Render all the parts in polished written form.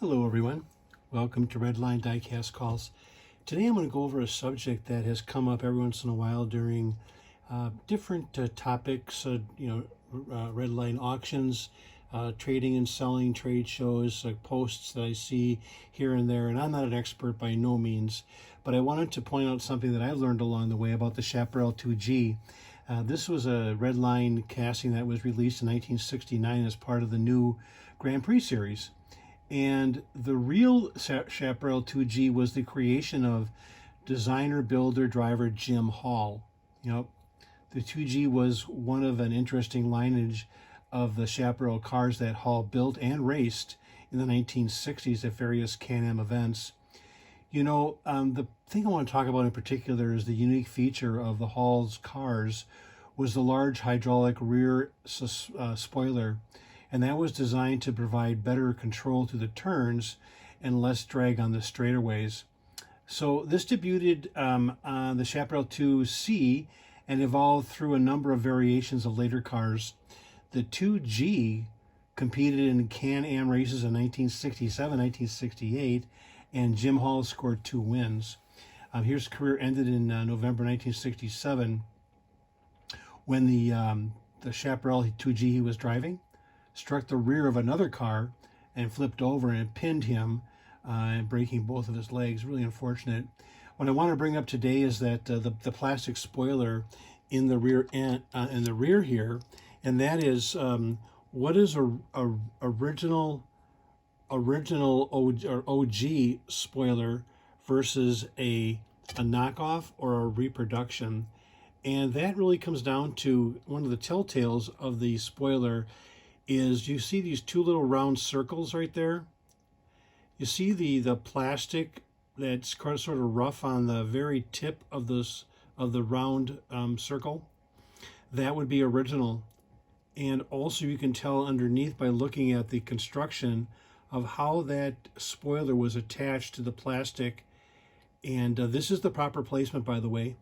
Hello everyone, welcome to Redline Diecast Calls. Today I'm going to go over a subject that has come up every once in a while during different topics, redline auctions, trading and selling, trade shows, posts that I see here and there. And I'm not an expert by no means, but I wanted to point out something that I've learned along the way about the Chaparral 2G. This was a redline casting that was released in 1969 as part of the new Grand Prix series. And the real Chaparral 2G was the creation of designer, builder, driver Jim Hall. The 2G was one of an interesting lineage of the Chaparral cars that Hall built and raced in the 1960s at various Can-Am events. The thing I want to talk about in particular is the unique feature of the Hall's cars was the large hydraulic rear spoiler. And that was designed to provide better control through the turns and less drag on the straightaways. So this debuted on the Chaparral 2C and evolved through a number of variations of later cars. The 2G competed in Can-Am races in 1967, 1968, and Jim Hall scored 2 wins. His career ended in November 1967 when the Chaparral 2G he was driving struck the rear of another car and flipped over and pinned him, breaking both of his legs. Really unfortunate. What I want to bring up today is that the plastic spoiler in the rear end, in the rear here, and that is what is a original OG spoiler versus a knockoff or a reproduction, and that really comes down to one of the telltales of the spoiler. Is you see these 2 little round circles right there? You see the plastic that's sort of rough on the very tip of the round circle? That would be original. And also you can tell underneath by looking at the construction of how that spoiler was attached to the plastic. And this is the proper placement, by the way.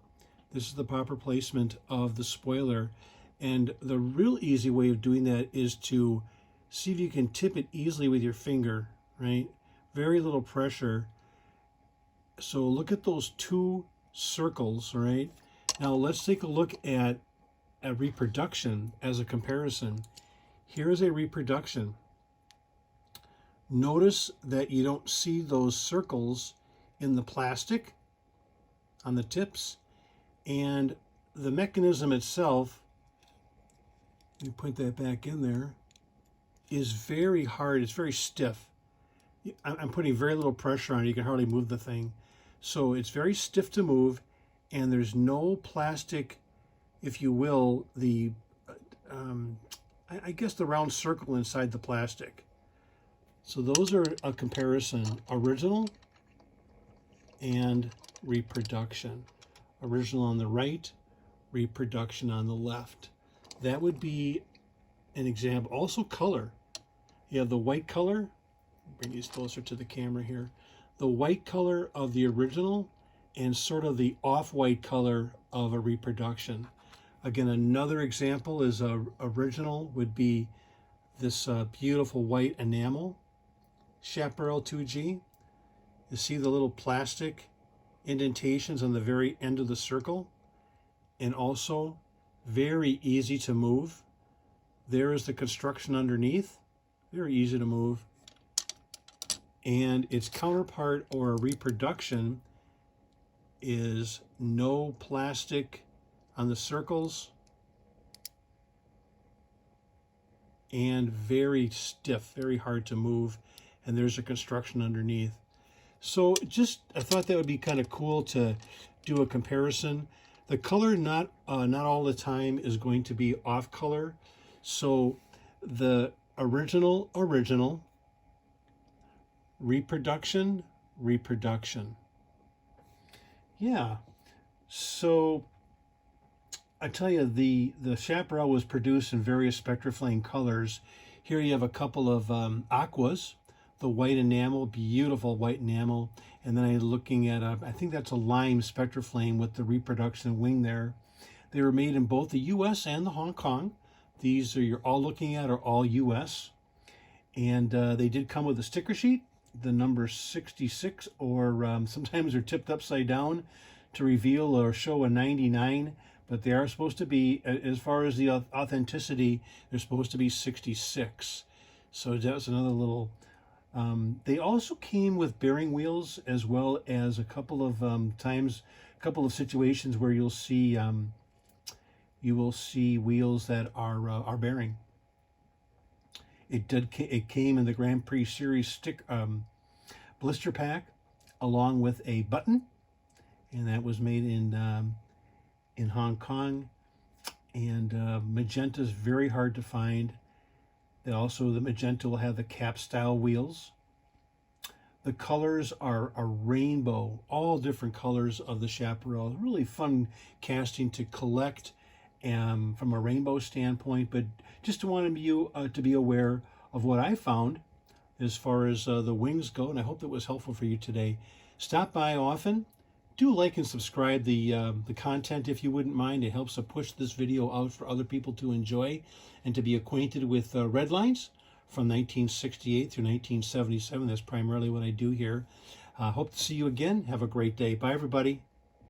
This is the proper placement of the spoiler. And the real easy way of doing that is to see if you can tip it easily with your finger, right? Very little pressure. So look at those 2 circles, right? Now let's take a look at a reproduction as a comparison. Here is a reproduction. Notice that you don't see those circles in the plastic on the tips, and the mechanism itself, you put that back in there, is very hard. It's very stiff. I'm putting very little pressure on it. You can hardly move the thing. So it's very stiff to move, and there's no plastic, if you will, I guess the round circle inside the plastic. So those are a comparison, original and reproduction. Original on the right, reproduction on the left. That would be an example. Also color. You have the white color. Bring these closer to the camera here. The white color of the original and sort of the off-white color of a reproduction. Again, another example is original would be this beautiful white enamel Chaparral 2G. You see the little plastic indentations on the very end of the circle, and also very easy to move. There is the construction underneath, very easy to move. And its counterpart or a reproduction is no plastic on the circles and very stiff, very hard to move. And there's a construction underneath. So I thought that would be kind of cool to do a comparison. The color not all the time is going to be off color. So the original, reproduction. Yeah. So I tell you, the Chaparral was produced in various Spectraflame colors. Here you have a couple of aquas, the white enamel, beautiful white enamel. And then I'm looking at I think that's a lime Spectraflame with the reproduction wing there. They were made in both the US and the Hong Kong. These you're all looking at are all US. And they did come with a sticker sheet the number 66, or sometimes they're tipped upside down to reveal or show a 99, but they are supposed to be, as far as the authenticity, they're supposed to be 66. So that's another little. They also came with bearing wheels, as well as a couple of times, a couple of situations where you will see wheels that are bearing. It came in the Grand Prix Series blister pack, along with a button, and that was made in Hong Kong. And magenta is very hard to find. The magenta will have the cap style wheels. The colors are a rainbow, all different colors of the Chaparral. Really fun casting to collect from a rainbow standpoint, but just to want you to be aware of what I found as far as the wings go, and I hope that was helpful for you today. Stop by often. Do like and subscribe the content if you wouldn't mind. It helps to push this video out for other people to enjoy and to be acquainted with red lines from 1968 through 1977. That's primarily what I do here. Hope to see you again. Have a great day. Bye, everybody.